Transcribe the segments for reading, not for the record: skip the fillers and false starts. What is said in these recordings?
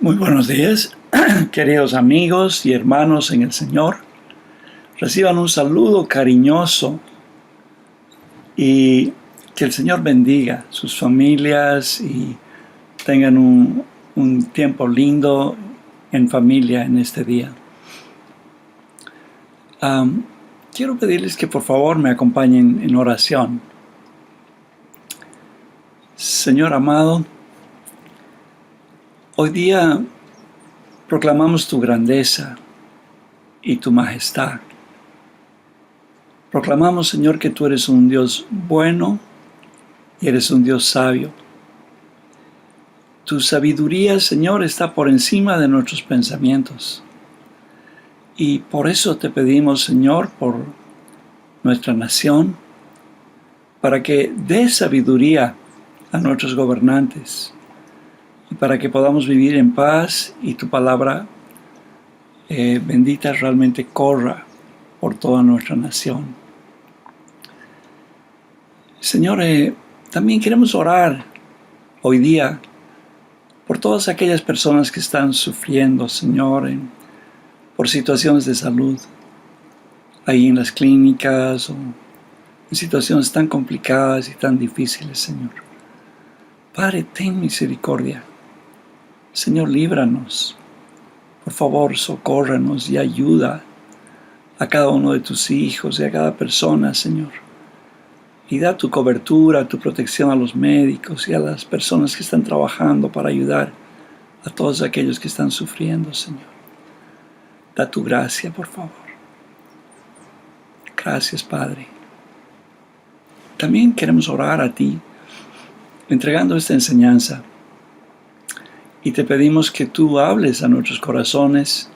Muy buenos días, queridos amigos y hermanos en el Señor. Reciban un saludo cariñoso y que el Señor bendiga sus familias y tengan un tiempo lindo en familia en este día. Quiero pedirles que por favor me acompañen en oración. Señor amado, hoy día proclamamos tu grandeza y tu majestad. Proclamamos, Señor, que tú eres un Dios bueno y eres un Dios sabio. Tu sabiduría, Señor, está por encima de nuestros pensamientos. Y por eso te pedimos, Señor, por nuestra nación, para que des sabiduría a nuestros gobernantes y para que podamos vivir en paz y tu palabra bendita realmente corra por toda nuestra nación. Señor, también queremos orar hoy día por todas aquellas personas que están sufriendo, Señor, por situaciones de salud, ahí en las clínicas o en situaciones tan complicadas y tan difíciles, Señor. Padre, ten misericordia. Señor, líbranos. Por favor, socórrenos y ayuda a cada uno de tus hijos y a cada persona, Señor. Y da tu cobertura, tu protección a los médicos y a las personas que están trabajando para ayudar a todos aquellos que están sufriendo, Señor. Da tu gracia, por favor. Gracias, Padre. También queremos orar a ti, entregando esta enseñanza. Y te pedimos que tú hables a nuestros corazones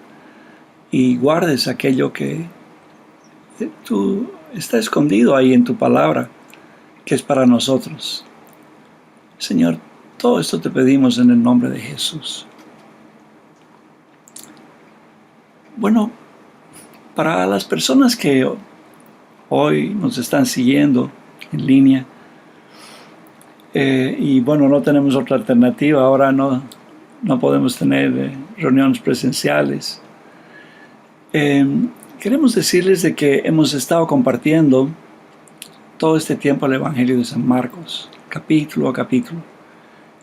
y guardes aquello que tú está escondido ahí en tu palabra, que es para nosotros. Señor, todo esto te pedimos en el nombre de Jesús. Bueno, para las personas que hoy nos están siguiendo en línea, y bueno, no tenemos otra alternativa, ahora no podemos tener reuniones presenciales. Queremos decirles de que hemos estado compartiendo todo este tiempo el Evangelio de San Marcos, capítulo a capítulo.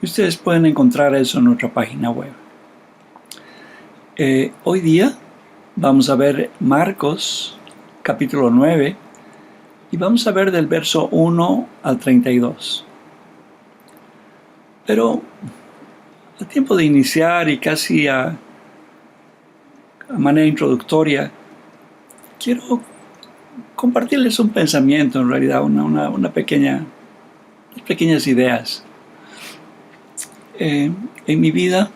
Y ustedes pueden encontrar eso en nuestra página web. Hoy día vamos a ver Marcos, capítulo 9, y vamos a ver del verso 1 al 32. Pero a tiempo de iniciar y casi a manera introductoria, quiero compartirles un pensamiento, en realidad, unas pequeñas ideas. En mi vida,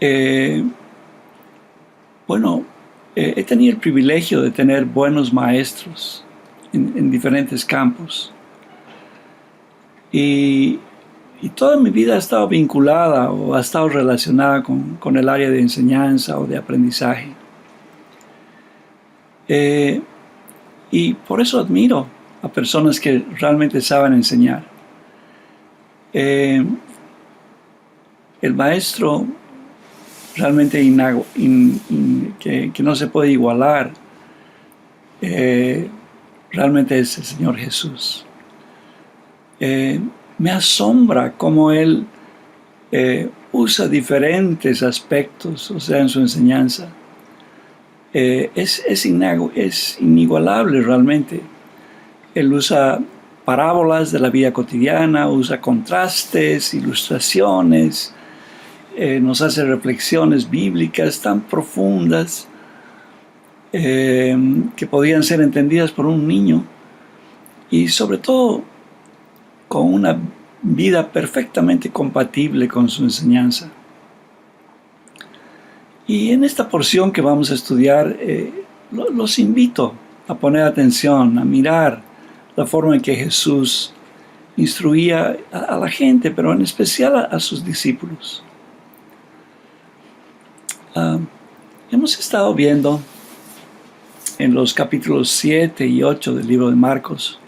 he tenido el privilegio de tener buenos maestros en diferentes campos. Y toda mi vida ha estado vinculada o ha estado relacionada con el área de enseñanza o de aprendizaje. Y por eso admiro a personas que realmente saben enseñar. El maestro realmente que no se puede igualar, realmente es el Señor Jesús. Me asombra cómo Él usa diferentes aspectos, o sea, en su enseñanza. Es inigualable realmente. Él usa parábolas de la vida cotidiana, usa contrastes, ilustraciones, nos hace reflexiones bíblicas tan profundas que podían ser entendidas por un niño, y sobre todo con una vida perfectamente compatible con su enseñanza. Y en esta porción que vamos a estudiar, los invito a poner atención, a mirar la forma en que Jesús instruía a la gente, pero en especial a sus discípulos. Hemos estado viendo en los capítulos 7 y 8 del libro de Marcos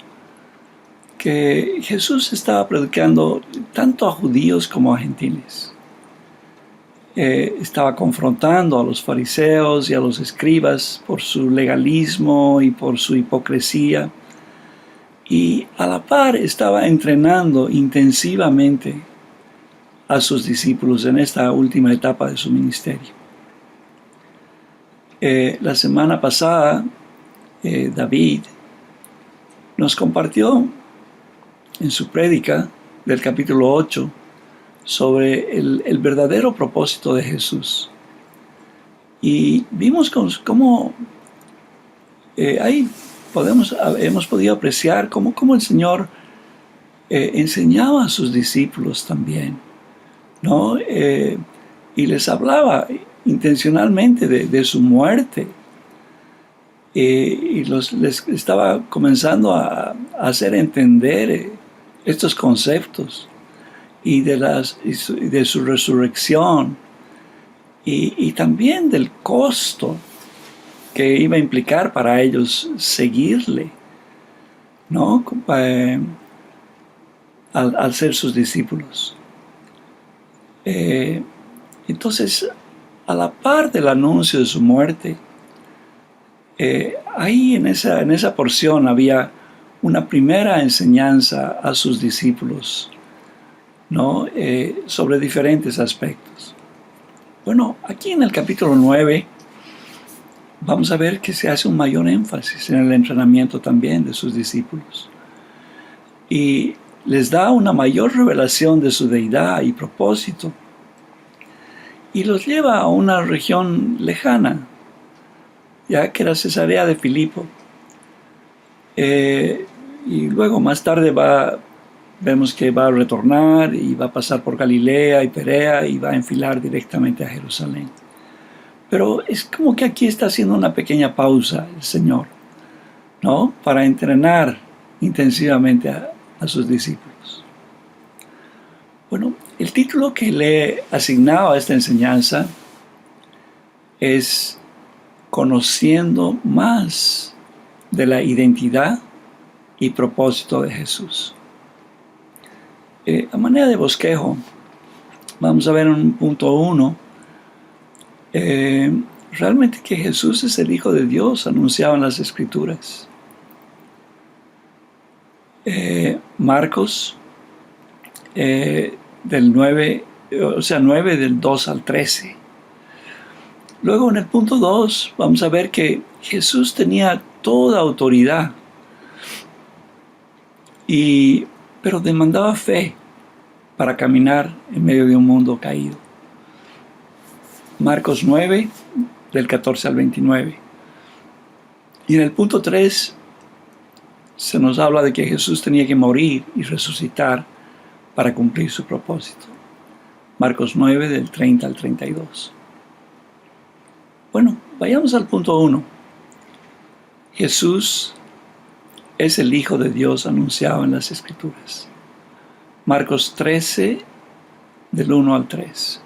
que Jesús estaba predicando tanto a judíos como a gentiles. estaba confrontando a los fariseos y a los escribas por su legalismo y por su hipocresía. Y a la par estaba entrenando intensivamente a sus discípulos en esta última etapa de su ministerio. La semana pasada, David nos compartió en su prédica del capítulo 8 sobre el verdadero propósito de Jesús. Y vimos cómo ahí hemos podido apreciar cómo el Señor enseñaba a sus discípulos también, ¿no? Y les hablaba intencionalmente de su muerte. Y les estaba comenzando a hacer entender estos conceptos y de su resurrección y también del costo que iba a implicar para ellos seguirle, ¿no? Al ser sus discípulos. Entonces, a la par del anuncio de su muerte, ahí en esa porción había una primera enseñanza a sus discípulos, ¿no? Sobre diferentes aspectos. Bueno, aquí en el capítulo 9 vamos a ver que se hace un mayor énfasis en el entrenamiento también de sus discípulos. Y les da una mayor revelación de su deidad y propósito. Y los lleva a una región lejana, ya que era Cesarea de Filipo. Y luego más tarde vemos que va a retornar y va a pasar por Galilea y Perea y va a enfilar directamente a Jerusalén. Pero es como que aquí está haciendo una pequeña pausa el Señor, ¿no? Para entrenar intensivamente a sus discípulos. Bueno, el título que le he asignado a esta enseñanza es Conociendo más de la identidad y propósito de Jesús. A manera de bosquejo, vamos a ver en punto 1, realmente que Jesús es el Hijo de Dios anunciado en las Escrituras. Marcos, del 9 del 2 al 13. Luego en el punto 2 vamos a ver que Jesús tenía toda autoridad, pero demandaba fe para caminar en medio de un mundo caído. Marcos 9, del 14 al 29. Y en el punto 3 se nos habla de que Jesús tenía que morir y resucitar para cumplir su propósito. Marcos 9, del 30 al 32. Bueno, vayamos al punto 1. Jesús es el Hijo de Dios anunciado en las Escrituras. Marcos 13, del 1 al 3.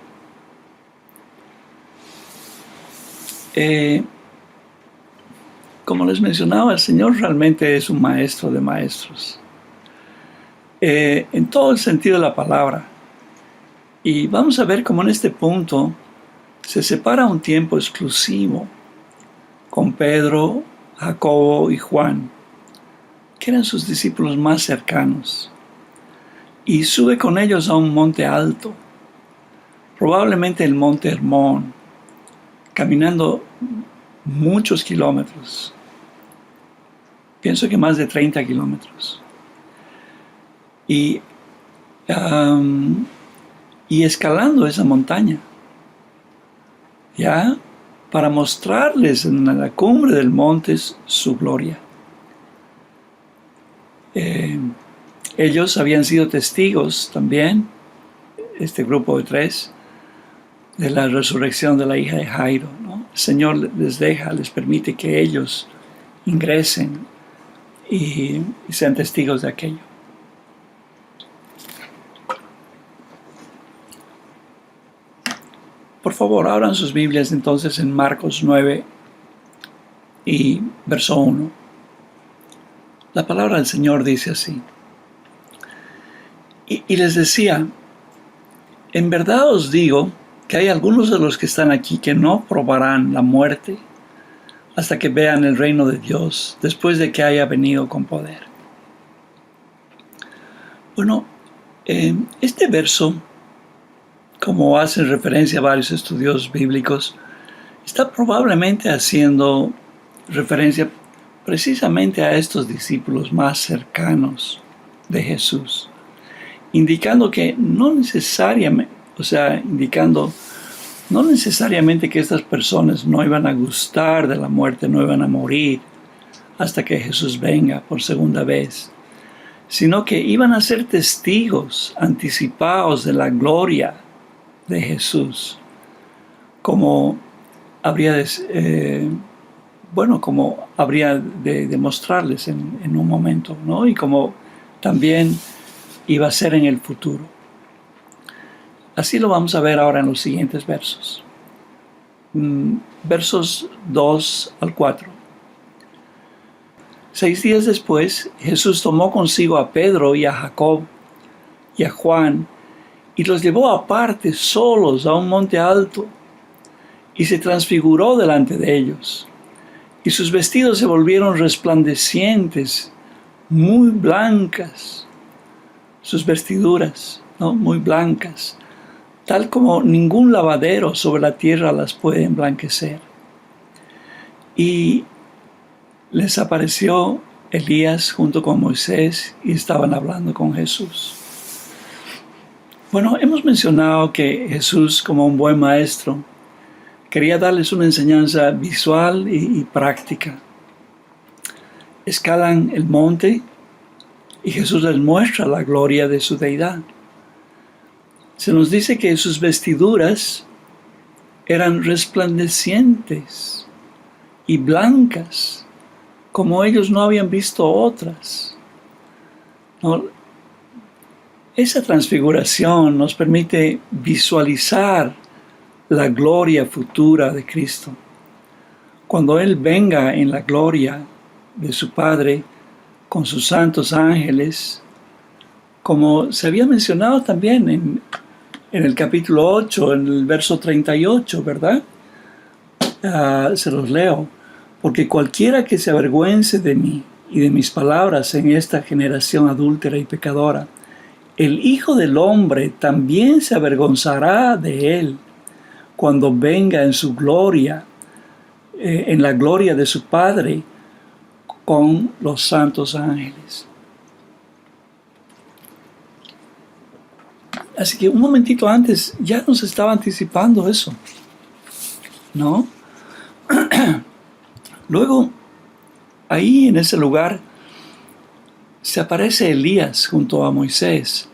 Como les mencionaba, el Señor realmente es un maestro de maestros. En todo el sentido de la palabra. Y vamos a ver cómo en este punto se separa un tiempo exclusivo con Pedro, Jacobo y Juan, que eran sus discípulos más cercanos, y sube con ellos a un monte alto, probablemente el monte Hermón, caminando muchos kilómetros, pienso que más de 30 kilómetros, y escalando esa montaña, ya para mostrarles en la cumbre del monte su gloria. Ellos habían sido testigos también, este grupo de 3, de la resurrección de la hija de Jairo, ¿no? El Señor les permite que ellos ingresen y sean testigos de aquello. Por favor, abran sus Biblias entonces en Marcos 9 y verso 1. La palabra del Señor dice así. Y les decía, en verdad os digo que hay algunos de los que están aquí que no probarán la muerte hasta que vean el reino de Dios después de que haya venido con poder. Bueno, este verso, como hacen referencia a varios estudios bíblicos, está probablemente haciendo referencia precisamente a estos discípulos más cercanos de Jesús, indicando que no necesariamente que estas personas no iban a gustar de la muerte, no iban a morir hasta que Jesús venga por segunda vez, sino que iban a ser testigos anticipados de la gloria de Jesús, como habría de demostrarles en un momento, ¿no? Y como también iba a ser en el futuro. Así lo vamos a ver ahora en los siguientes versos. Versos 2 al 4. 6 días después, Jesús tomó consigo a Pedro y a Jacob y a Juan y los llevó aparte solos a un monte alto y se transfiguró delante de ellos. Y sus vestidos se volvieron resplandecientes, muy blancas. Sus vestiduras, ¿no? Muy blancas, tal como ningún lavadero sobre la tierra las puede emblanquecer. Y les apareció Elías junto con Moisés y estaban hablando con Jesús. Bueno, hemos mencionado que Jesús, como un buen maestro, quería darles una enseñanza visual y práctica. Escalan el monte y Jesús les muestra la gloria de su deidad. Se nos dice que sus vestiduras eran resplandecientes y blancas, como ellos no habían visto otras. ¿No? Esa transfiguración nos permite visualizar la gloria futura de Cristo. Cuando Él venga en la gloria de su Padre con sus santos ángeles, como se había mencionado también en el capítulo 8, en el verso 38, ¿verdad? Se los leo. Porque cualquiera que se avergüence de mí y de mis palabras en esta generación adúltera y pecadora, el Hijo del Hombre también se avergonzará de él cuando venga en su gloria, en la gloria de su Padre con los santos ángeles. Así que un momentito antes ya nos estaba anticipando eso, ¿no? Luego, ahí en ese lugar, se aparece Elías junto a Moisés,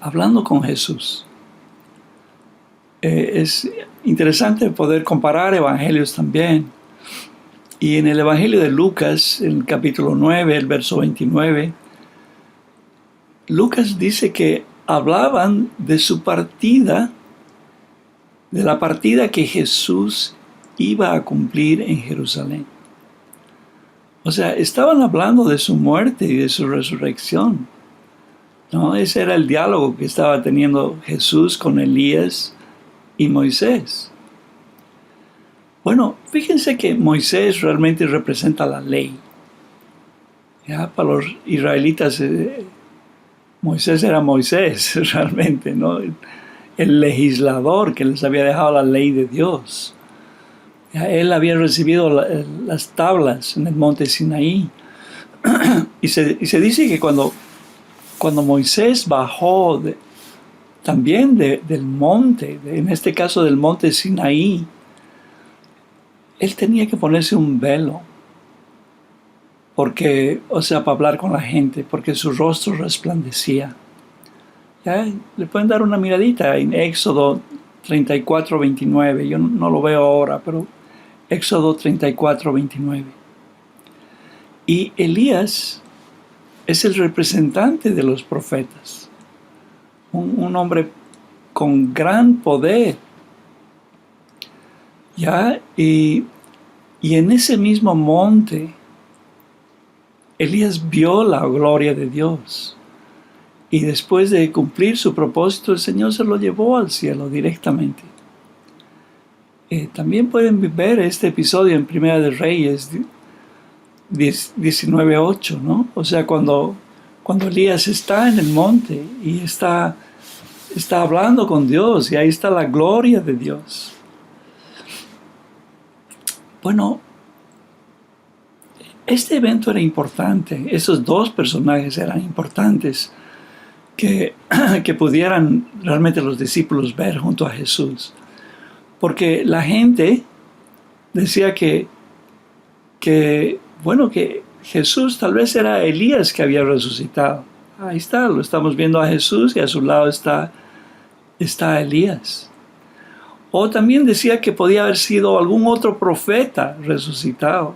hablando con Jesús. Es interesante poder comparar evangelios también. Y en el Evangelio de Lucas, en el capítulo 9, el verso 29, Lucas dice que hablaban de su partida, de la partida que Jesús iba a cumplir en Jerusalén. O sea, estaban hablando de su muerte y de su resurrección, ¿no? Ese era el diálogo que estaba teniendo Jesús con Elías y Moisés. Bueno, fíjense que Moisés realmente representa la ley. Ya, para los israelitas, Moisés era Moisés realmente, ¿no? El legislador que les había dejado la ley de Dios. Ya, él había recibido las tablas en el monte Sinaí. y se dice que cuando Moisés bajó también del monte, en este caso del monte Sinaí, él tenía que ponerse un velo, para hablar con la gente, porque su rostro resplandecía. ¿Ya? Le pueden dar una miradita en Éxodo 34, 29. Yo no lo veo ahora, pero Éxodo 34, 29. Y Elías es el representante de los profetas, un hombre con gran poder. ¿Ya? Y en ese mismo monte, Elías vio la gloria de Dios. Y después de cumplir su propósito, el Señor se lo llevó al cielo directamente. También pueden ver este episodio en Primera de Reyes 19:8, ¿no? O sea, cuando Elías está en el monte y está hablando con Dios, y ahí está la gloria de Dios. Bueno, este evento era importante. Esos dos personajes eran importantes que pudieran realmente los discípulos ver junto a Jesús. Porque la gente decía que Jesús tal vez era Elías que había resucitado. Ahí está, lo estamos viendo a Jesús y a su lado está Elías. O también decía que podía haber sido algún otro profeta resucitado.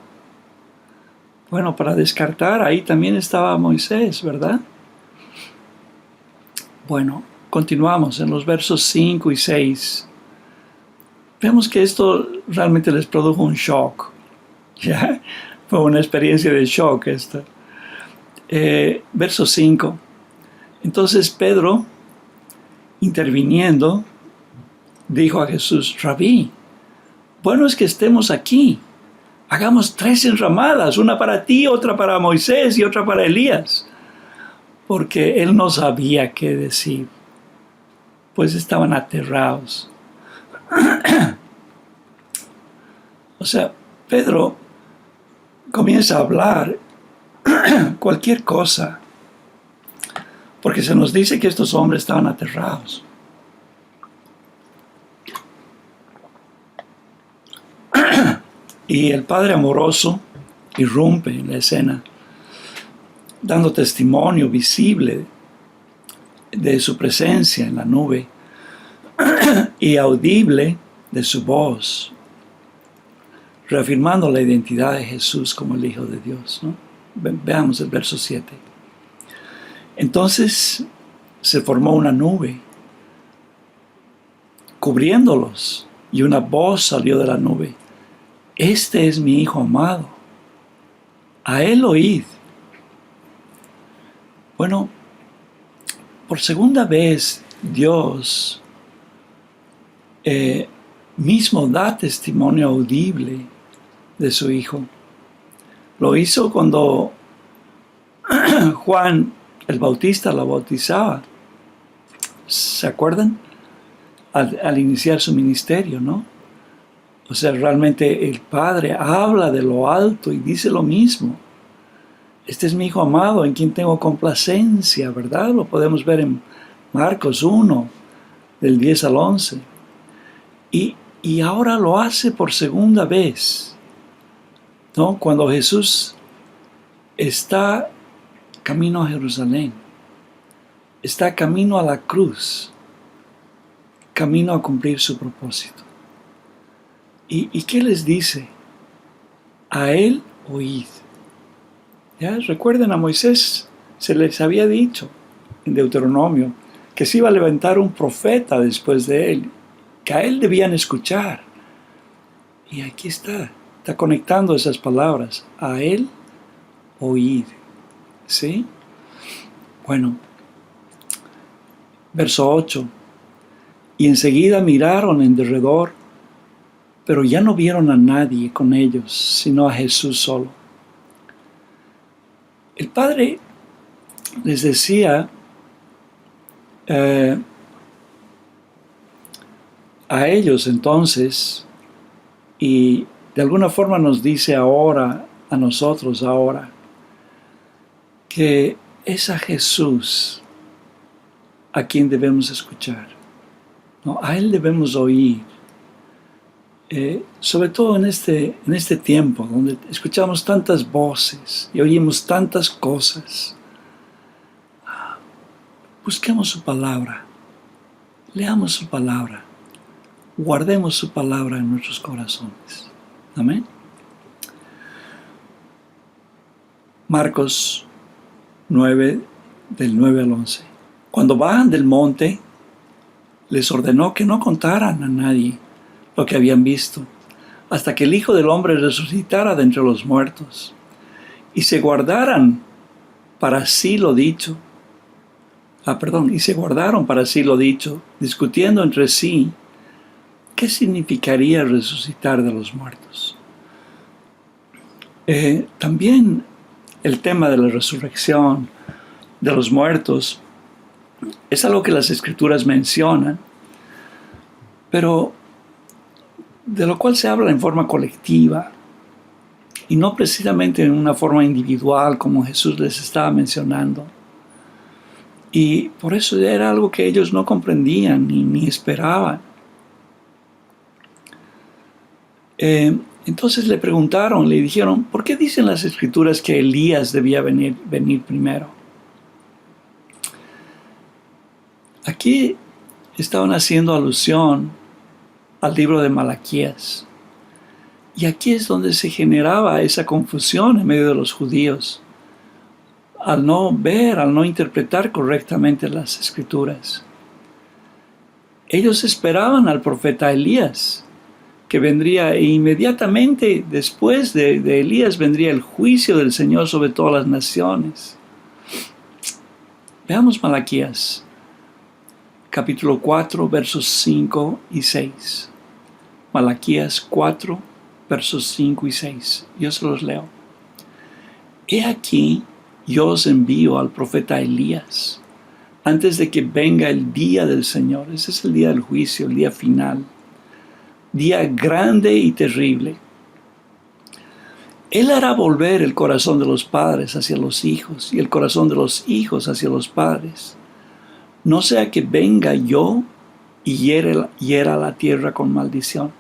Bueno, para descartar, ahí también estaba Moisés, ¿verdad? Bueno, continuamos en los versos 5 y 6. Vemos que esto realmente les produjo un shock. ¿Ya? Fue una experiencia de shock esta. Verso 5. Entonces Pedro, interviniendo, dijo a Jesús: Rabí, bueno es que estemos aquí. Hagamos 3 enramadas, una para ti, otra para Moisés y otra para Elías. Porque él no sabía qué decir, pues estaban aterrados. O sea, Pedro comienza a hablar cualquier cosa, porque se nos dice que estos hombres estaban aterrados. Y el Padre amoroso irrumpe en la escena, dando testimonio visible de su presencia en la nube y audible de su voz, reafirmando la identidad de Jesús como el Hijo de Dios, ¿no? Veamos el verso 7. Entonces se formó una nube cubriéndolos, y una voz salió de la nube: Este es mi Hijo amado, a él oíd. Bueno, por segunda vez Dios mismo da testimonio audible de su Hijo. Lo hizo cuando Juan el Bautista lo bautizaba. ¿Se acuerdan? Al iniciar su ministerio, ¿no? O sea, realmente el Padre habla de lo alto y dice lo mismo. Este es mi Hijo amado, en quien tengo complacencia, ¿verdad? Lo podemos ver en Marcos 1, del 10 al 11. Y ahora lo hace por segunda vez, ¿no? Cuando Jesús está camino a Jerusalén, está camino a la cruz, camino a cumplir su propósito. ¿Y qué les dice? A él oíd. ¿Ya? Recuerden, a Moisés se les había dicho en Deuteronomio que se iba a levantar un profeta después de él, que a él debían escuchar. Y aquí está conectando esas palabras. A él oíd. ¿Sí? Bueno, verso 8. Y enseguida miraron en derredor, pero ya no vieron a nadie con ellos, sino a Jesús solo. El Padre les decía a ellos entonces, y de alguna forma nos dice ahora, a nosotros ahora, que es a Jesús a quien debemos escuchar, ¿no? A Él debemos oír, sobre todo en este tiempo donde escuchamos tantas voces y oímos tantas cosas. Busquemos su palabra, leamos su palabra, guardemos su palabra en nuestros corazones. Amén. Marcos 9, del 9 al 11. Cuando bajan del monte, les ordenó que no contaran a nadie lo que habían visto, hasta que el Hijo del Hombre resucitara de entre los muertos, y se guardaran para sí lo dicho. y se guardaron para sí lo dicho, discutiendo entre sí qué significaría resucitar de los muertos. También el tema de la resurrección de los muertos es algo que las Escrituras mencionan, pero de lo cual se habla en forma colectiva y no precisamente en una forma individual como Jesús les estaba mencionando. Y por eso era algo que ellos no comprendían ni esperaban. Entonces le preguntaron, le dijeron, ¿por qué dicen las Escrituras que Elías debía venir primero? Aquí estaban haciendo alusión al libro de Malaquías. Y aquí es donde se generaba esa confusión en medio de los judíos, al no ver, al no interpretar correctamente las Escrituras. Ellos esperaban al profeta Elías, que vendría e inmediatamente después de Elías vendría el juicio del Señor sobre todas las naciones. Veamos Malaquías, capítulo 4, versos 5 y 6. Malaquías 4, versos 5 y 6. Yo se los leo. He aquí, yo os envío al profeta Elías, antes de que venga el día del Señor. Ese es el día del juicio, el día final. Día grande y terrible. Él hará volver el corazón de los padres hacia los hijos y el corazón de los hijos hacia los padres. No sea que venga yo y hiera la tierra con maldición.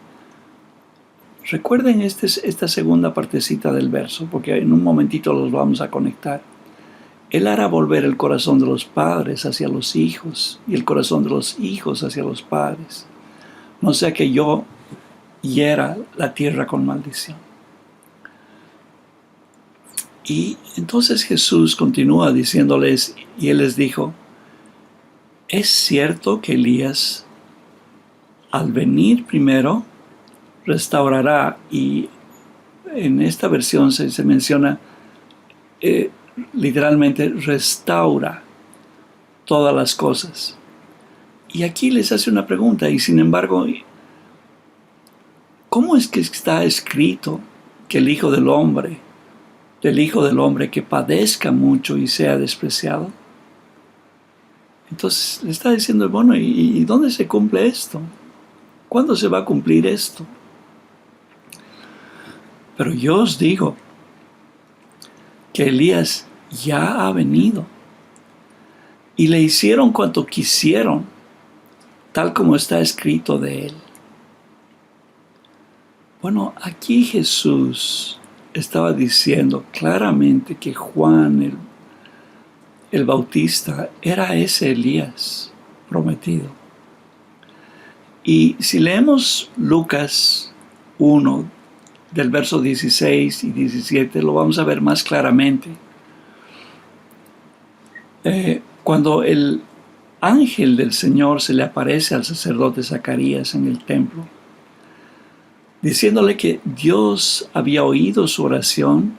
Recuerden esta segunda partecita del verso, porque en un momentito los vamos a conectar. Él hará volver el corazón de los padres hacia los hijos y el corazón de los hijos hacia los padres. No sea que yo hiera la tierra con maldición. Y entonces Jesús continúa diciéndoles, y Él les dijo, es cierto que Elías, al venir primero, restaurará, y en esta versión se menciona literalmente restaura todas las cosas. Y aquí les hace una pregunta, y sin embargo, ¿cómo es que está escrito que del Hijo del Hombre que padezca mucho y sea despreciado? Entonces le está diciendo, bueno, ¿y dónde se cumple esto? ¿Cuándo se va a cumplir esto? Pero yo os digo que Elías ya ha venido y le hicieron cuanto quisieron, tal como está escrito de él. Bueno, aquí Jesús estaba diciendo claramente que Juan el Bautista era ese Elías prometido. Y si leemos Lucas 1, del verso 16 y 17, lo vamos a ver más claramente. Cuando el ángel del Señor se le aparece al sacerdote Zacarías en el templo, diciéndole que Dios había oído su oración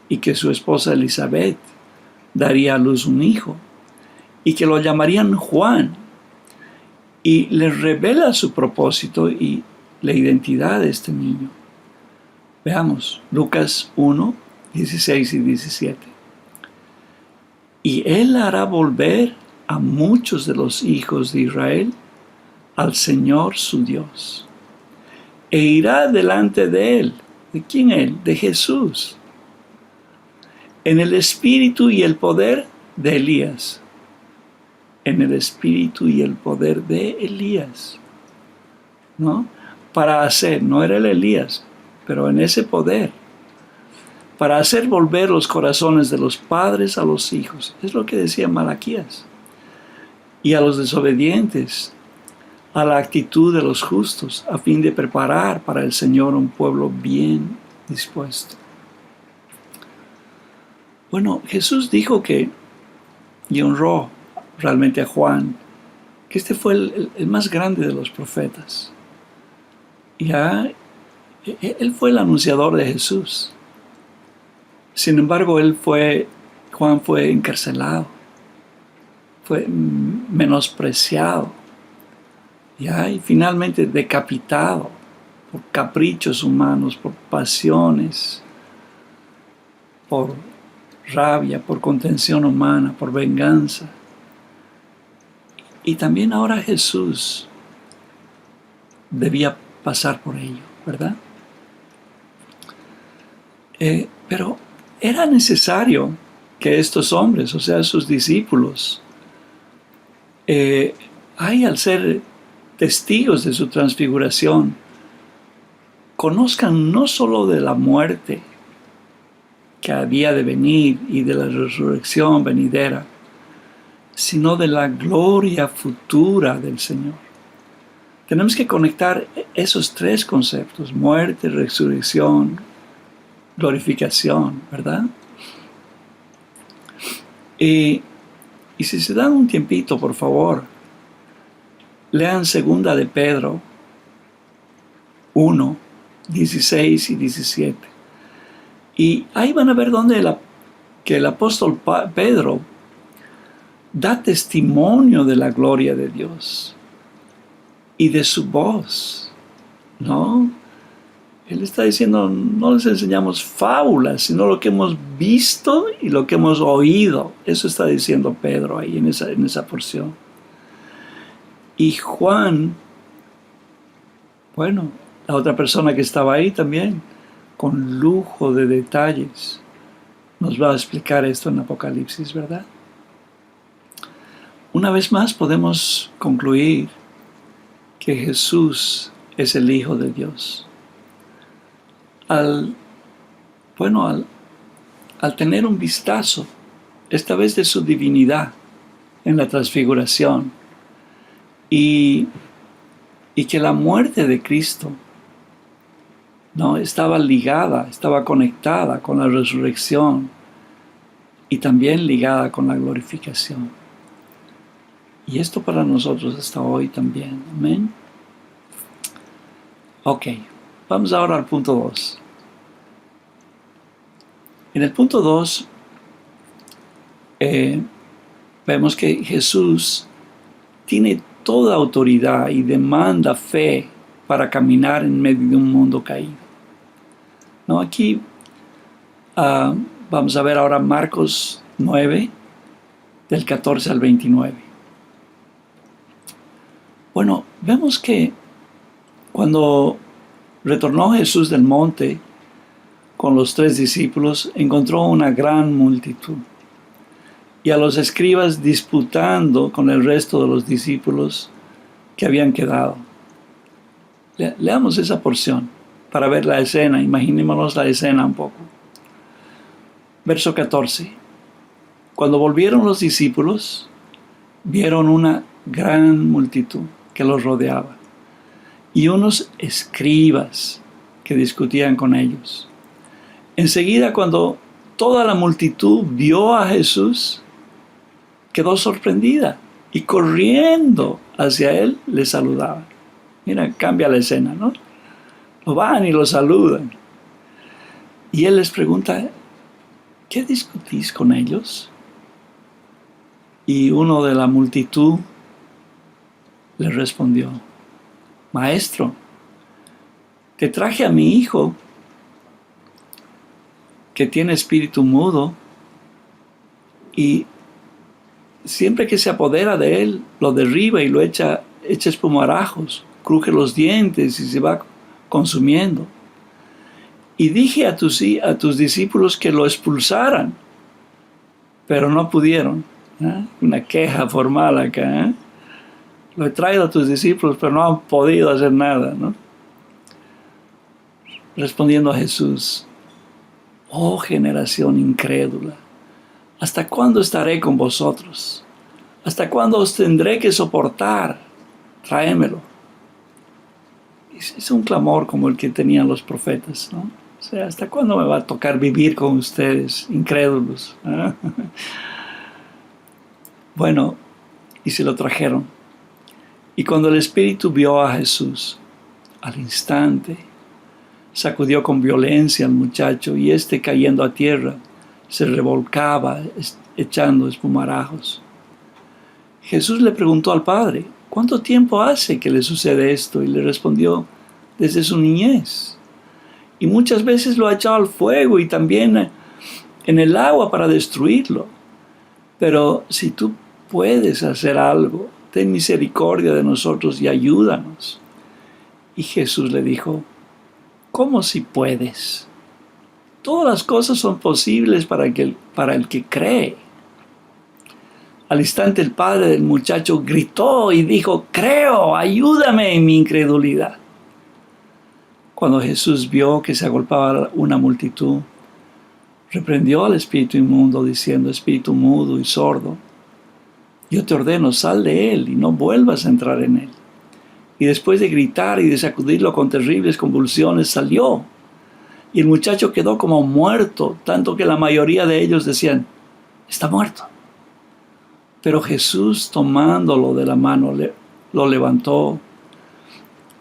y que su esposa Elizabeth daría a luz un hijo y que lo llamarían Juan, y le revela su propósito y la identidad de este niño. Veamos, Lucas 1, 16 y 17. Y él hará volver a muchos de los hijos de Israel al Señor su Dios, e irá delante de él. ¿De quién él? De Jesús. En el espíritu y el poder de Elías. En el espíritu y el poder de Elías. ¿No? Para hacer, no era el Elías, pero en ese poder, para hacer volver los corazones de los padres a los hijos. Es lo que decía Malaquías. Y a los desobedientes, a la actitud de los justos, a fin de preparar para el Señor un pueblo bien dispuesto. Bueno, Jesús dijo que, y honró realmente a Juan, que este fue el más grande de los profetas. Él fue el anunciador de Jesús. Sin embargo, Juan fue encarcelado, fue menospreciado, ¿ya? Y finalmente decapitado por caprichos humanos, por pasiones, por rabia, por contención humana, por venganza. Y también ahora Jesús debía pasar por ello, ¿verdad? Pero era necesario que estos hombres, o sea, sus discípulos, al ser testigos de su transfiguración, conozcan no solo de la muerte que había de venir y de la resurrección venidera, sino de la gloria futura del Señor. Tenemos que conectar esos tres conceptos: muerte, resurrección, glorificación, ¿verdad? Y si se dan un tiempito, por favor, lean 2 de Pedro 1, 16 y 17. Y ahí van a ver que el apóstol Pedro da testimonio de la gloria de Dios y de su voz, ¿no? Él está diciendo, no les enseñamos fábulas, sino lo que hemos visto y lo que hemos oído. Eso está diciendo Pedro ahí en esa porción. Y Juan, bueno, la otra persona que estaba ahí también, con lujo de detalles, nos va a explicar esto en Apocalipsis, ¿verdad? Una vez más podemos concluir que Jesús es el Hijo de Dios. Al tener un vistazo, esta vez de su divinidad en la transfiguración, y que la muerte de Cristo, ¿no?, estaba conectada con la resurrección y también ligada con la glorificación. Y esto para nosotros hasta hoy también. Amén. Ok, vamos ahora al punto 2. En el punto 2 vemos que Jesús tiene toda autoridad y demanda fe para caminar en medio de un mundo caído. ¿No? Aquí vamos a ver ahora Marcos 9, del 14 al 29. Bueno, vemos que cuando retornó Jesús del monte con los 3 discípulos, encontró una gran multitud y a los escribas disputando con el resto de los discípulos que habían quedado. Leamos esa porción para ver la escena. Imaginémonos la escena un poco. Verso 14. Cuando volvieron los discípulos, vieron una gran multitud que los rodeaba y unos escribas que discutían con ellos. Enseguida, cuando toda la multitud vio a Jesús, quedó sorprendida y corriendo hacia él le saludaba. Mira, cambia la escena, ¿no? Lo van y lo saludan. Y él les pregunta, ¿qué discutís con ellos? Y uno de la multitud le respondió, Maestro, te traje a mi hijo que tiene espíritu mudo y siempre que se apodera de él, lo derriba y lo echa espumarajos, cruje los dientes y se va consumiendo. Y dije a tus discípulos que lo expulsaran, pero no pudieron. Una queja formal acá. Lo he traído a tus discípulos, pero no han podido hacer nada, ¿no? Respondiendo a Jesús, oh generación incrédula, ¿hasta cuándo estaré con vosotros? ¿Hasta cuándo os tendré que soportar? Tráemelo. Es un clamor como el que tenían los profetas, ¿no? O sea, ¿hasta cuándo me va a tocar vivir con ustedes, incrédulos? Bueno, y se lo trajeron. Y cuando el Espíritu vio a Jesús, al instante, sacudió con violencia al muchacho y éste, cayendo a tierra, se revolcaba echando espumarajos. Jesús le preguntó al padre, ¿cuánto tiempo hace que le sucede esto? Y le respondió, desde su niñez. Y muchas veces lo ha echado al fuego y también en el agua para destruirlo. Pero si tú puedes hacer algo, ten misericordia de nosotros y ayúdanos. Y Jesús le dijo, ¿cómo si puedes? Todas las cosas son posibles para el que cree. Al instante el padre del muchacho gritó y dijo, creo, ayúdame en mi incredulidad. Cuando Jesús vio que se agolpaba una multitud, reprendió al espíritu inmundo diciendo, espíritu mudo y sordo, yo te ordeno, sal de él y no vuelvas a entrar en él. Y después de gritar y de sacudirlo con terribles convulsiones, salió. Y el muchacho quedó como muerto, tanto que la mayoría de ellos decían, está muerto. Pero Jesús, tomándolo de la mano, lo levantó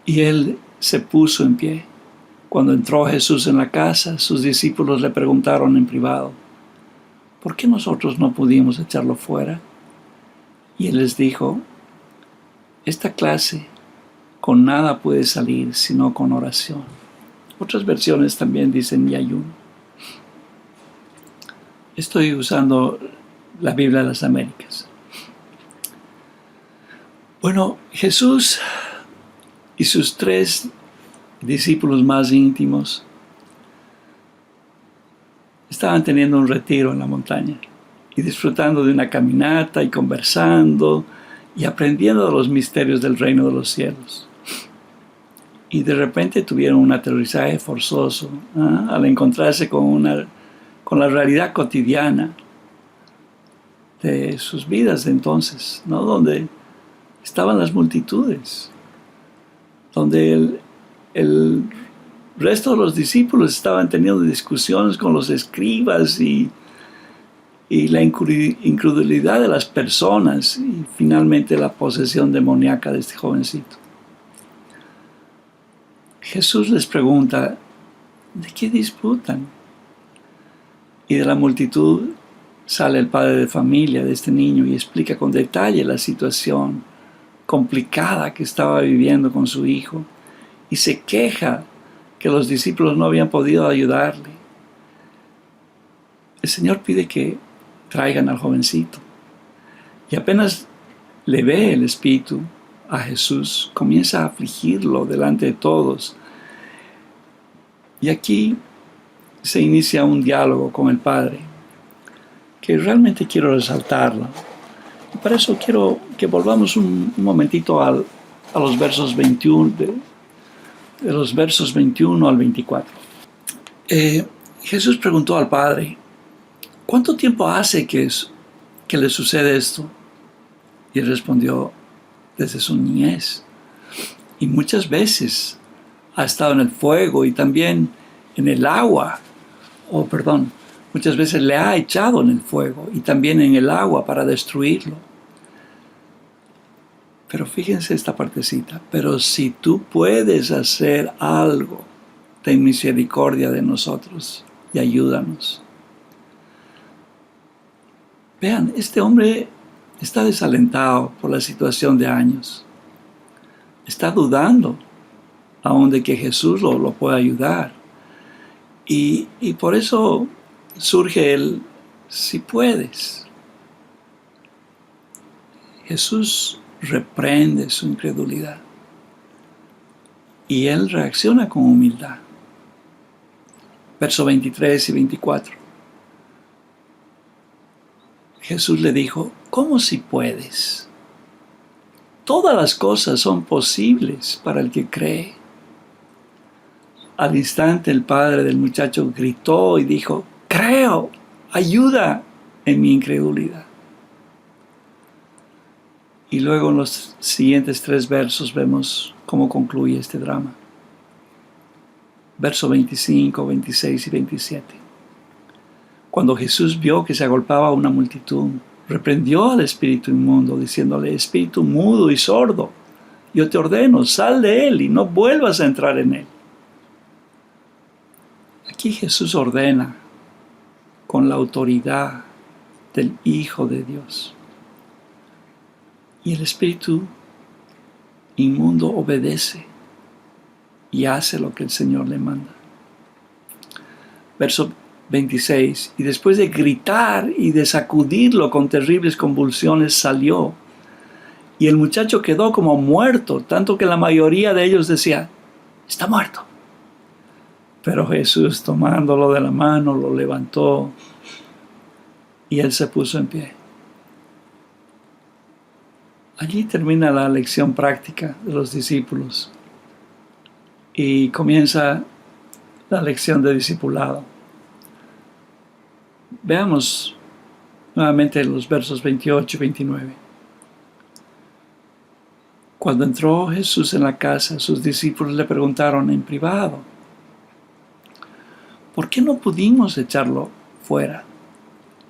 y él se puso en pie. Cuando entró Jesús en la casa, sus discípulos le preguntaron en privado, ¿por qué nosotros no pudimos echarlo fuera? Y él les dijo, esta clase con nada puede salir sino con oración. Otras versiones también dicen y ayuno. Estoy usando la Biblia de las Américas. Bueno, Jesús y sus 3 discípulos más íntimos estaban teniendo un retiro en la montaña y disfrutando de una caminata y conversando y aprendiendo de los misterios del reino de los cielos. Y de repente tuvieron un aterrizaje forzoso al encontrarse con la realidad cotidiana de sus vidas de entonces, ¿no? Donde estaban las multitudes, donde el resto de los discípulos estaban teniendo discusiones con los escribas y la incredulidad de las personas y finalmente la posesión demoníaca de este jovencito. Jesús les pregunta, ¿de qué disputan? Y de la multitud sale el padre de familia de este niño y explica con detalle la situación complicada que estaba viviendo con su hijo y se queja que los discípulos no habían podido ayudarle. El Señor pide que traigan al jovencito y apenas le ve el espíritu a Jesús, comienza a afligirlo delante de todos. Y aquí se inicia un diálogo con el Padre que realmente quiero resaltarlo. Y para eso quiero que volvamos un momentito a los versos 21, de los versos 21 al 24. Jesús preguntó al Padre, ¿cuánto tiempo hace que le sucede esto? Y él respondió, desde su niñez. Y muchas veces ha estado en el fuego y también en el agua. Muchas veces le ha echado en el fuego y también en el agua para destruirlo. Pero fíjense esta partecita. Pero si tú puedes hacer algo, ten misericordia de nosotros y ayúdanos. Vean, este hombre está desalentado por la situación de años. Está dudando aún de que Jesús lo pueda ayudar. Y por eso surge el si puedes. Jesús reprende su incredulidad y él reacciona con humildad. Versos 23 y 24. Jesús le dijo, ¿cómo si puedes? Todas las cosas son posibles para el que cree. Al instante el padre del muchacho gritó y dijo, creo, ayuda en mi incredulidad. Y luego en los siguientes 3 versos vemos cómo concluye este drama. Versos 25, 26 y 27. Cuando Jesús vio que se agolpaba una multitud, reprendió al espíritu inmundo, diciéndole, espíritu mudo y sordo, yo te ordeno, sal de él y no vuelvas a entrar en él. Aquí Jesús ordena con la autoridad del Hijo de Dios. Y el espíritu inmundo obedece y hace lo que el Señor le manda. Verso 26. Y después de gritar y de sacudirlo con terribles convulsiones, salió. Y el muchacho quedó como muerto, tanto que la mayoría de ellos decía, está muerto. Pero Jesús, tomándolo de la mano, lo levantó y él se puso en pie. Allí termina la lección práctica de los discípulos y comienza la lección de discipulado. Veamos nuevamente los versos 28 y 29. Cuando entró Jesús en la casa, sus discípulos le preguntaron en privado, ¿por qué no pudimos echarlo fuera?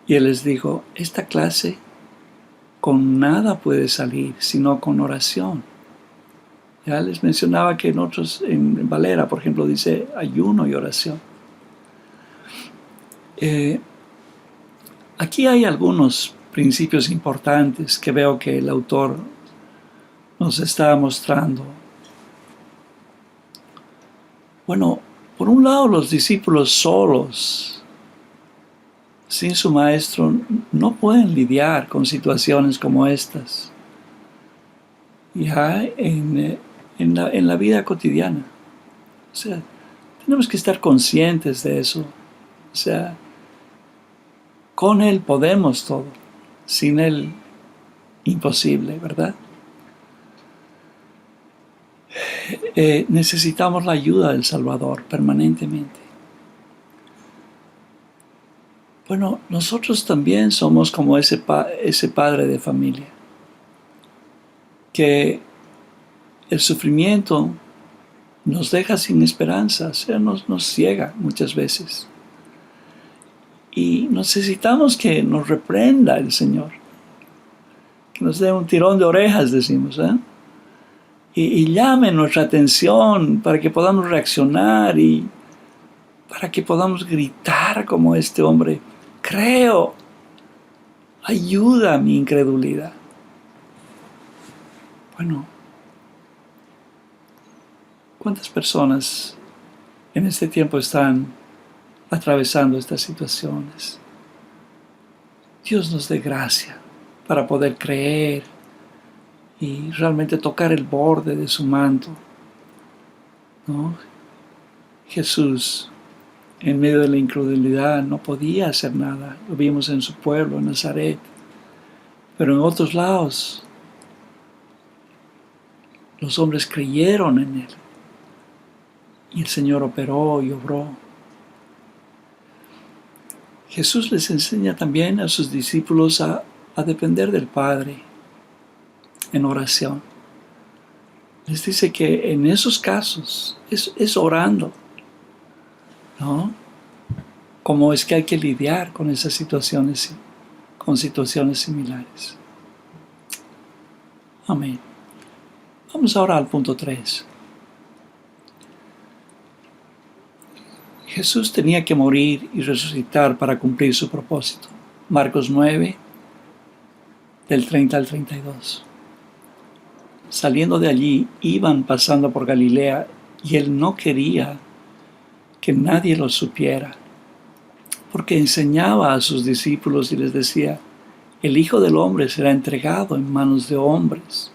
Y él les dijo, esta clase con nada puede salir, sino con oración. Ya les mencionaba que en Valera, por ejemplo, dice ayuno y oración. Aquí hay algunos principios importantes que veo que el autor nos está mostrando. Bueno, por un lado, los discípulos solos, sin su maestro, no pueden lidiar con situaciones como estas. Ya en la vida cotidiana. O sea, tenemos que estar conscientes de eso. O sea, con Él podemos todo. Sin Él, imposible, ¿verdad? Necesitamos la ayuda del Salvador permanentemente. Bueno, nosotros también somos como ese padre de familia, que el sufrimiento nos deja sin esperanza, o sea, nos ciega muchas veces. Y necesitamos que nos reprenda el Señor, que nos dé un tirón de orejas, decimos, y llame nuestra atención para que podamos reaccionar y para que podamos gritar como este hombre, creo, ayuda a mi incredulidad. Bueno, ¿cuántas personas en este tiempo están atravesando estas situaciones? Dios nos dé gracia para poder creer y realmente tocar el borde de su manto, ¿no? Jesús, en medio de la incredulidad, no podía hacer nada. Lo vimos en su pueblo, en Nazaret. Pero en otros lados, los hombres creyeron en Él. Y el Señor operó y obró. Jesús les enseña también a sus discípulos a depender del Padre en oración. Les dice que en esos casos es orando, ¿no? Cómo es que hay que lidiar con esas situaciones, con situaciones similares. Amén. Vamos ahora al punto 3. Jesús tenía que morir y resucitar para cumplir su propósito. Marcos 9, del 30 al 32. Saliendo de allí, iban pasando por Galilea y él no quería que nadie lo supiera, porque enseñaba a sus discípulos y les decía, el Hijo del Hombre será entregado en manos de hombres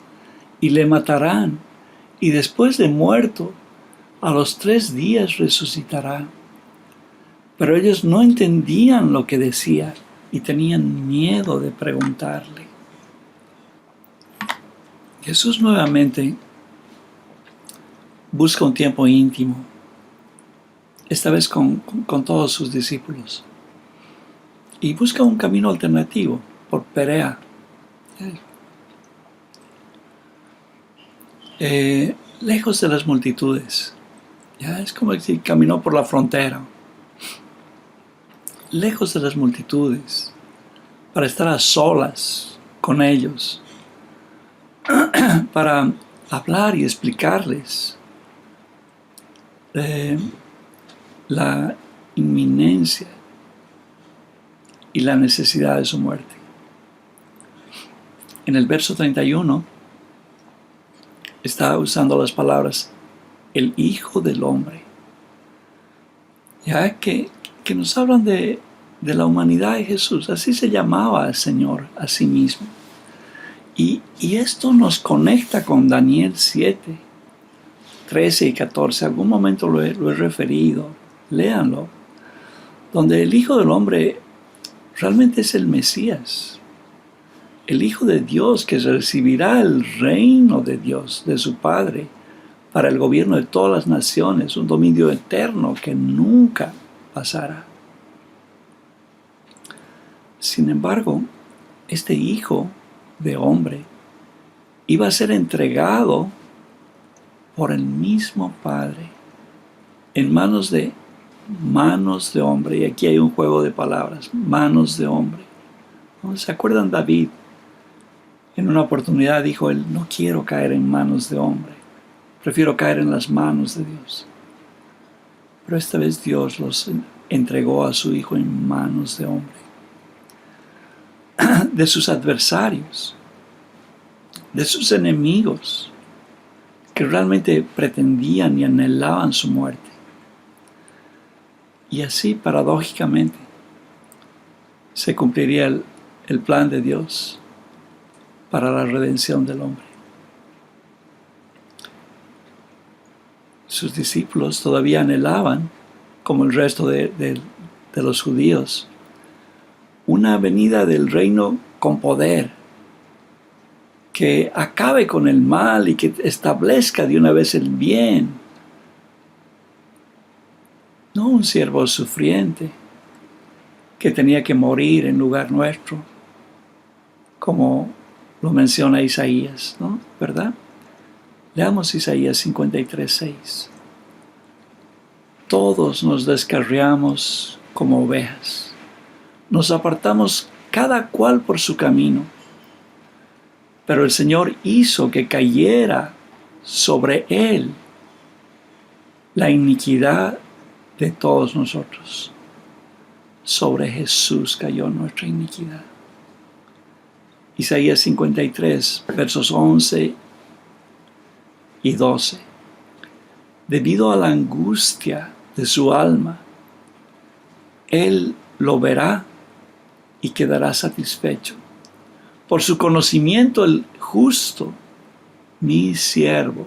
y le matarán, y después de muerto, a los 3 días resucitará. Pero ellos no entendían lo que decía y tenían miedo de preguntarle. Jesús nuevamente busca un tiempo íntimo, esta vez con todos sus discípulos, y busca un camino alternativo por Perea. Lejos de las multitudes. Ya es como si caminó por la frontera. Lejos de las multitudes, para estar a solas con ellos, para hablar y explicarles la inminencia y la necesidad de su muerte. en el verso 31 está usando las palabras el Hijo del Hombre, ya que nos hablan de la humanidad de Jesús. Así se llamaba al Señor a sí mismo. Y esto nos conecta con Daniel 7, 13 y 14. Algún momento lo he referido. Léanlo. Donde el Hijo del Hombre realmente es el Mesías. El Hijo de Dios que recibirá el reino de Dios, de su Padre, para el gobierno de todas las naciones. Un dominio eterno que nunca pasará. Sin embargo, este Hijo de Hombre iba a ser entregado por el mismo Padre en manos de hombre. Y aquí hay un juego de palabras, manos de hombre. ¿Se acuerdan? David en una oportunidad dijo él: no quiero caer en manos de hombre, prefiero caer en las manos de Dios. Pero esta vez Dios los entregó a su Hijo en manos de hombre, de sus adversarios, de sus enemigos, que realmente pretendían y anhelaban su muerte. Y así, paradójicamente, se cumpliría el plan de Dios para la redención del hombre. Sus discípulos todavía anhelaban, como el resto de los judíos, una venida del reino con poder, que acabe con el mal y que establezca de una vez el bien. No un siervo sufriente que tenía que morir en lugar nuestro, como lo menciona Isaías, ¿no? ¿Verdad? Leamos Isaías 53:6. Todos nos descarriamos como ovejas, nos apartamos cada cual por su camino, pero el Señor hizo que cayera sobre él la iniquidad de todos nosotros. Sobre Jesús cayó nuestra iniquidad. Isaías 53, versos 11 y 12. Debido a la angustia de su alma, Él lo verá y quedará satisfecho. Por su conocimiento el justo, mi siervo,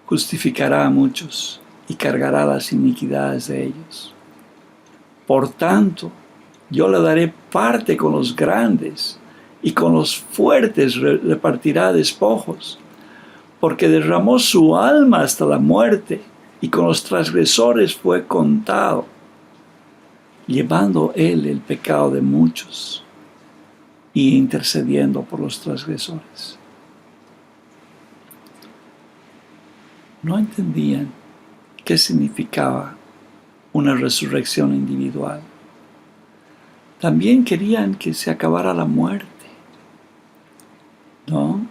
justificará a muchos y cargará las iniquidades de ellos. Por tanto, yo le daré parte con los grandes y con los fuertes repartirá despojos, porque derramó su alma hasta la muerte y con los transgresores fue contado, llevando él el pecado de muchos y intercediendo por los transgresores. No entendían qué significaba una resurrección individual. También querían que se acabara la muerte, ¿no?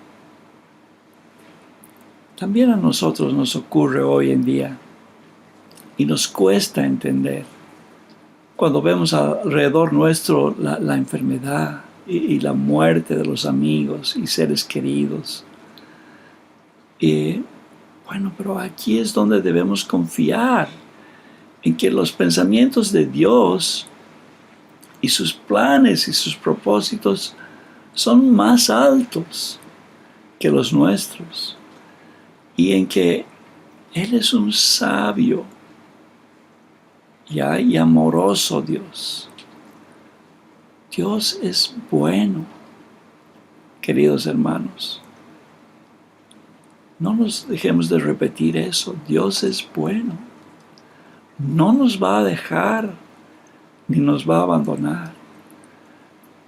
También a nosotros nos ocurre hoy en día y nos cuesta entender cuando vemos alrededor nuestro la enfermedad y la muerte de los amigos y seres queridos. Bueno, pero aquí es donde debemos confiar en que los pensamientos de Dios y sus planes y sus propósitos son más altos que los nuestros, y en que Él es un sabio y amoroso Dios. Dios es bueno, queridos hermanos. No nos dejemos de repetir eso. Dios es bueno. No nos va a dejar ni nos va a abandonar.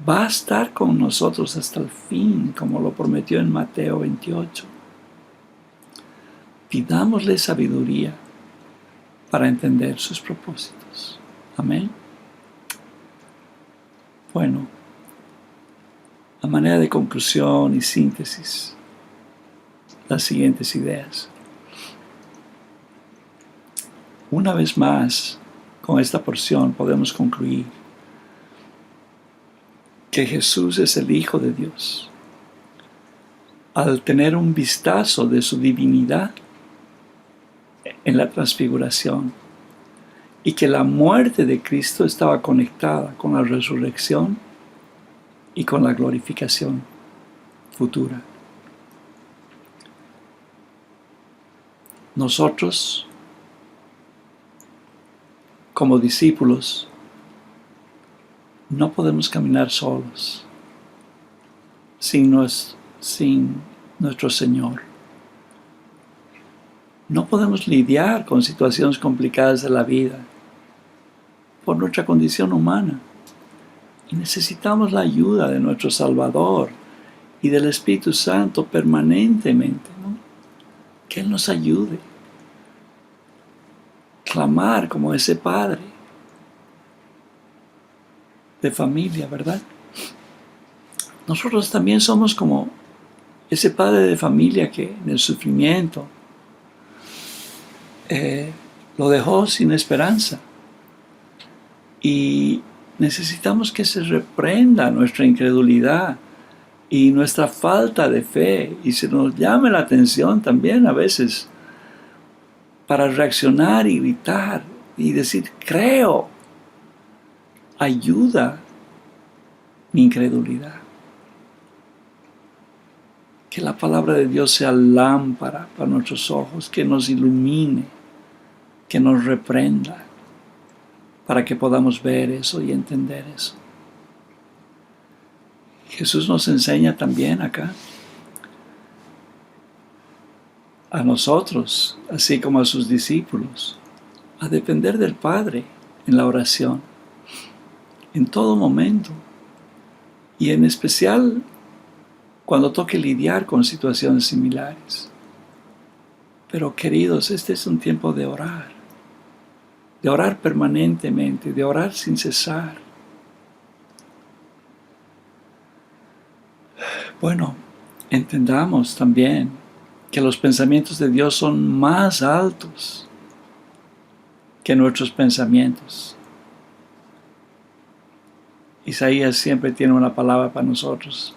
Va a estar con nosotros hasta el fin, como lo prometió en Mateo 28. Pidámosle sabiduría para entender sus propósitos. Amén. Bueno, a manera de conclusión y síntesis, las siguientes ideas. Una vez más, con esta porción podemos concluir que Jesús es el Hijo de Dios, al tener un vistazo de su divinidad en la transfiguración, y que la muerte de Cristo estaba conectada con la resurrección y con la glorificación futura. Nosotros, como discípulos, no podemos caminar solos sin nuestro Señor. No podemos lidiar con situaciones complicadas de la vida por nuestra condición humana. Y necesitamos la ayuda de nuestro Salvador y del Espíritu Santo permanentemente, ¿no? Que Él nos ayude. Clamar como ese padre de familia, ¿verdad? Nosotros también somos como ese padre de familia que en el sufrimiento lo dejó sin esperanza. Y necesitamos que se reprenda nuestra incredulidad y nuestra falta de fe, y se nos llame la atención también a veces para reaccionar y gritar y decir: creo, ayuda mi incredulidad. Que la palabra de Dios sea lámpara para nuestros ojos, que nos ilumine, que nos reprenda, para que podamos ver eso y entender eso. Jesús nos enseña también acá a nosotros, así como a sus discípulos, a depender del Padre en la oración, en todo momento, y en especial cuando toque lidiar con situaciones similares. Pero queridos, este es un tiempo de orar permanentemente, de orar sin cesar. Bueno, entendamos también que los pensamientos de Dios son más altos que nuestros pensamientos. Isaías siempre tiene una palabra para nosotros.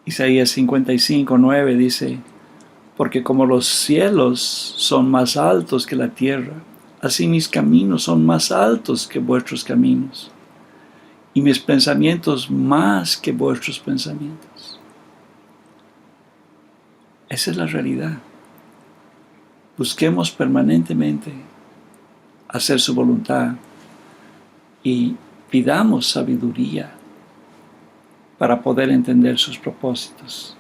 Isaías 55:9 dice: porque como los cielos son más altos que la tierra, así mis caminos son más altos que vuestros caminos, y mis pensamientos más que vuestros pensamientos. Esa es la realidad. Busquemos permanentemente hacer su voluntad y pidamos sabiduría para poder entender sus propósitos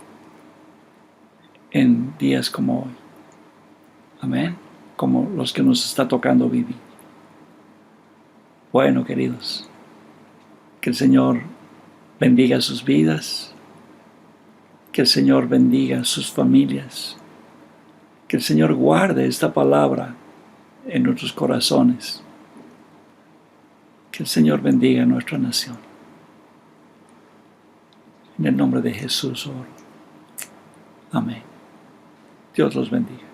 en días como hoy. Amén. Como los que nos está tocando vivir. Bueno, queridos, que el Señor bendiga sus vidas, que el Señor bendiga sus familias, que el Señor guarde esta palabra en nuestros corazones, que el Señor bendiga nuestra nación. En el nombre de Jesús oro. Amén. Dios los bendiga.